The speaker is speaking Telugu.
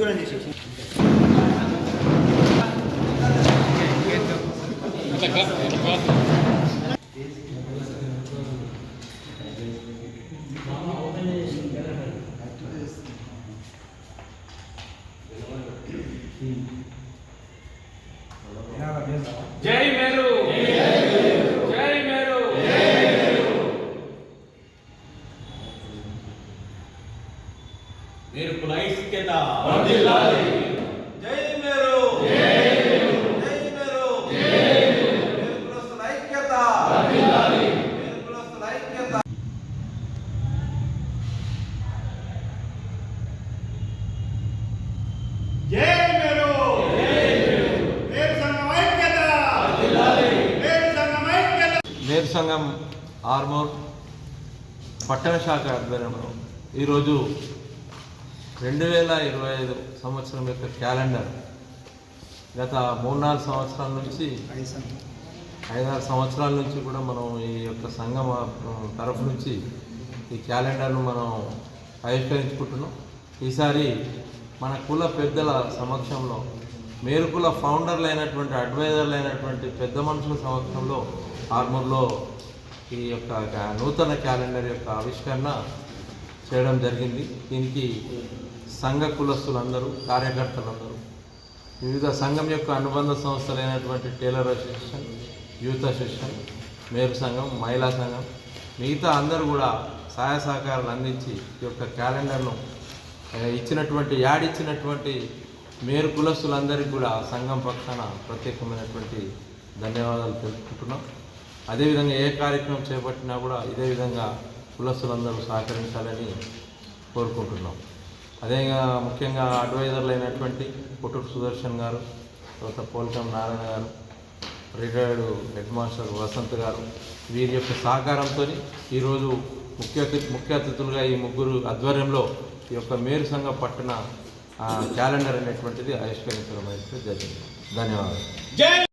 దూరం చేసేసి జై మేరు జై మేరు మీరు కుల ఐక్యత వర్ధిల్లాలి జై మేరు జై జై మేరు మీరు కులస్తుల ఐక్యత వర్ధిల్లాలి మీరు కులస్తుల ఐక్యత జై మేరు మేరు సంఘం ఐక్యత మేరు సంఘం ఐక్యత. మేరు సంఘం ఆర్మూర్ పట్టణ శాఖ ఆధ్వర్యంలో ఈరోజు 2025 సంవత్సరం యొక్క క్యాలెండర్ గత 3-4 సంవత్సరాల నుంచి 5-6 సంవత్సరాల నుంచి కూడా మనం ఈ యొక్క సంఘం తరఫు నుంచి ఈ క్యాలెండర్ను మనం ఆవిష్కరించుకుంటున్నాం. ఈసారి మన కుల పెద్దల సమక్షంలో మేరు కుల ఫౌండర్లు అయినటువంటి అడ్వైజర్లు అయినటువంటి పెద్ద మనుషుల సమక్షంలో ఆర్మూర్లో ఈ యొక్క నూతన క్యాలెండర్ యొక్క ఆవిష్కరణ చేయడం జరిగింది. దీనికి సంఘ కులస్తులందరూ, కార్యకర్తలందరూ, వివిధ సంఘం యొక్క అనుబంధ సంస్థలైనటువంటి టైలర్ అసోసియేషన్, యూత్ అసోసియేషన్, మేరు సంఘం, మహిళా సంఘం, మిగతా అందరూ కూడా సహాయ సహకారాలు అందించి ఈ యొక్క క్యాలెండర్ను ఇచ్చినటువంటి మేరు కులస్తులందరికీ కూడా సంఘం పక్షాన ప్రత్యేకమైనటువంటి ధన్యవాదాలు తెలుపుకుంటున్నాం. అదేవిధంగా ఏ కార్యక్రమం చేపట్టినా కూడా ఇదే విధంగా కులస్తులందరూ సహకరించాలని కోరుకుంటున్నాం. అదేవిధంగా ముఖ్యంగా అడ్వైజర్లు అయినటువంటి పుట్టూరు సుదర్శన్ గారు, తర్వాత పోల్కం నారాయణ గారు, రిటైర్డ్ హెడ్ మాస్టర్ వసంత్ గారు, వీరి యొక్క సహకారంతో ఈరోజు ముఖ్య అతిథులుగా ఈ ముగ్గురు ఆధ్వర్యంలో ఈ యొక్క మేరు సంఘ పట్టణ క్యాలెండర్ అనేటువంటిది ఆవిష్కరించడం జరిగింది. ధన్యవాదాలు.